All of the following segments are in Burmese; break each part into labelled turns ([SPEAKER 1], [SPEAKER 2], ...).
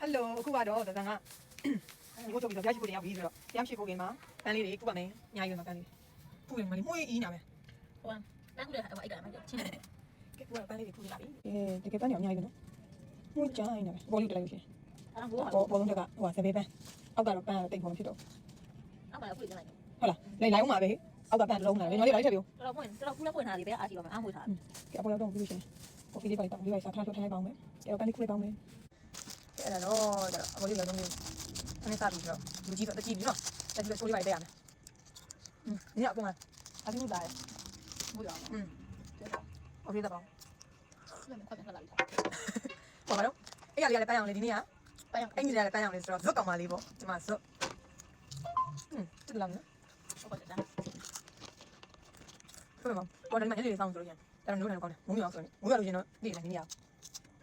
[SPEAKER 1] Hello အခုကတော့ဒါကဒီကိုချုပ်ပြီးတော့ပြရှိဖို့တင်ရောက်ပြီဆိုတော့တရားရှိဖို့ကင်မှာပန်းလေးတွေခုပါမယ်ညာရွယ်မှာပန်းလေးဖူးတယ်မလေးမွေးအီးနာမယ်
[SPEAKER 2] ဟိုပန်းခုလည်းဟိုအိတ်ကလည်းမချင်းတယ်
[SPEAKER 1] ကဲခုကပန်းလေးတွေဖူးလာပြီတကယ်ပန်းတွေအများကြီးပဲနော်မွေးကြိုင်းနေမယ်ဘောလေးတက်လိုက်လို့ရှင်ဘောလုံးတက်ကဟိုစပယ်ပန်းအောက်ကတော့ပန်းတိတ်ဖို့မဖြစ်တော့
[SPEAKER 2] အောက်ကလည်းဖွင့်လိုက်
[SPEAKER 1] ဟုတ်လားလိုက်အောင်ပါပဲအောက်ကပန်းတစ်လုံးလာတယ်ညော်လေးလိုက်ထည့်ပြ
[SPEAKER 2] တော်တော်ဖွင့်တော်တော်ခုလည်းဖွင့်ထားတယ်ပဲအားရှိပါမယ်အားမွေးထား
[SPEAKER 1] ကဲအပေါ်တော့ပြီးလို့ရှင်ကော်ဖီလေးပါတောင်းလေးပါစားထားထားပေါင်းမယ်ကဲပန်းလေးခုလေးပေါင်းမယ်အဲ့ဒါတော့အပေါ်လေးလည်းတော့မျိုးအနေစားပြီးတော့လူကြီးတော့တကြည့်ပြီးနော်တက်ပြီးတော့ချိုးလေးပါပေးရမယ်ဒီကအပေါ်မှာအတင်းလာတယ်
[SPEAKER 2] မွေးအောင်
[SPEAKER 1] โอเคတော့ပေါင်း
[SPEAKER 2] လည်းခွက်ပြန်လာပြီ
[SPEAKER 1] ဟောပါတော့အဲ့ရလေးကလည်းပန်းအောင်လေဒီနေ့ကပန်းအောင်အဲ့ဒီလည်းပန်းအောင်လေဆိုတော့ဇွတ်ကောင်မလေးပေါ့ဒီမှာဇွတ်တက်လာမယ်
[SPEAKER 2] ဟုတ်တယ်
[SPEAKER 1] ဆိုတော့ပေါ်တယ်မှာညနေဆောင်ဆိုလို့ရင်တော်တော်ကောင်းတယ်မုံမြောင်ဆိုရင်မုံမြောင်လို့ရင်တော့နေ့လည်းနေရအောင်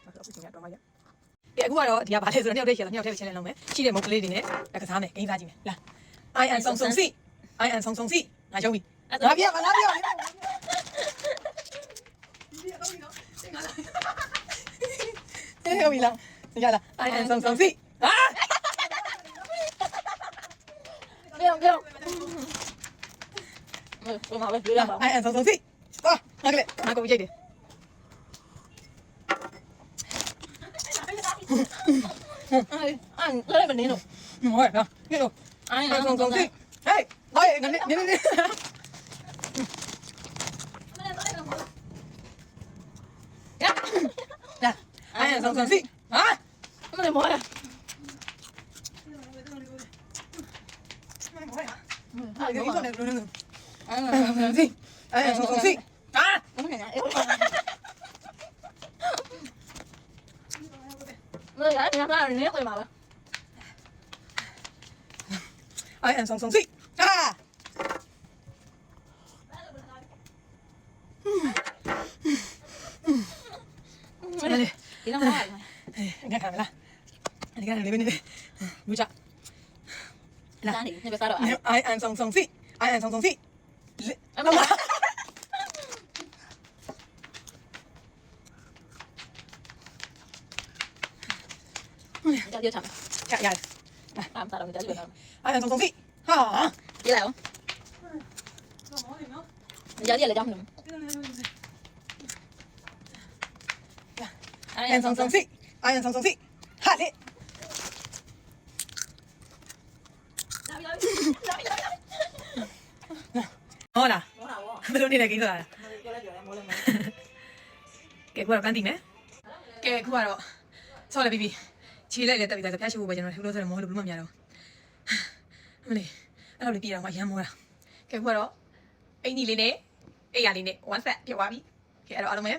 [SPEAKER 1] အဲ့တော့အခုချိန်ကတော့မှရကဲအခုကတော့ဒီကဘာလဲဆိုတော့နှစ်ယောက်တည်းရှယ်နှစ်ယောက်တည်းချင်းလဲလုံးမယ်ရှိတဲ့မုံကလေးတွေနဲ့ကစားမယ်ဂိမ်းစားကြည့်မယ်လာ I am ဆုံစီ I am ဆုံစီငါရုံးပြီငါပြမလားပြလေဟဲ့ဟိုလာရလာ I am ဆုံစီဟာ
[SPEAKER 2] ပြောမမပဲပြောရပါ
[SPEAKER 1] I am ဆုံစီသွားငါကလေးငါကိုကြိတ်တယ်
[SPEAKER 2] အဲ့မနေလို့
[SPEAKER 1] ဟောနော်ဟဲ့လို့
[SPEAKER 2] I am
[SPEAKER 1] ဆုံစီဟေးဘာလဲနေI am ဆုံစီဟာ
[SPEAKER 2] မနေမောရ
[SPEAKER 1] ဒီလိုနဲ့လုံးလုံးဆုံစီI am ဆုံစီဟာ
[SPEAKER 2] မနေရမရရမှာနေခွေမှာပါ
[SPEAKER 1] I am ဆုံစီဟာ
[SPEAKER 2] ဒီတော့မှာ
[SPEAKER 1] ငါခံမလားဒီကနေလေးပဲနေလူချ
[SPEAKER 2] လာနေပဲစားတော့
[SPEAKER 1] I am ဆုံစီ I am ဆုံစီ
[SPEAKER 2] အမမကြောက်ချမ်း
[SPEAKER 1] ရ
[SPEAKER 2] အားစားတော့ကြောက်ရတော့
[SPEAKER 1] I am ဆုံစီဟာ
[SPEAKER 2] ဒီလာအောင်ကြောက်ရလေကြောက်နေ
[SPEAKER 1] I am ဆုံစီ I am ဆုံစီဟာလေဟုတ်လားဘယ်လိုနေလဲကိစ္စလားကဲခုကတော့ပန်းတည်မယ်ကဲခုကတော့ဆော့လဲပြီးခြေလိုက်လဲတက်ပြီးသားဆိုဖျားရှိဖို့ပဲကျွန်တော်လှလို့ဆိုတော့မောလို့ဘယ်မှမရတော့မလေးအဲ့လိုလေးပြည်တော့မှရမ်းမောတာကဲခုကတော့အင်ကြီးလေးနဲ့အိယာလေးနဲ့ one set ပြတ်သွားပြီကဲအဲ့တော့အားလုံးပဲ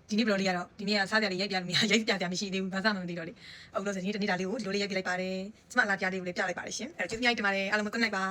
[SPEAKER 1] ဒီနေ့ဘလော်လေးကတော့ဒီနေ့ကစားကြလေးရိုက်ပြလို့မရရိုက်ပြပြမရှိသေးဘူးဘာသာမှမသိတော့လေအခုလို့ဆိုဒီနေ့တနေ့ဒါလေးကိုဒီလိုလေးရိုက်ပြလိုက်ပါတယ်ကျမလာပြလေးကိုလည်းပြလိုက်ပါတယ်ရှင်အဲ့တော့ကျေးဇူးများတင်ပါတယ်အားလုံးပဲ good night ပါ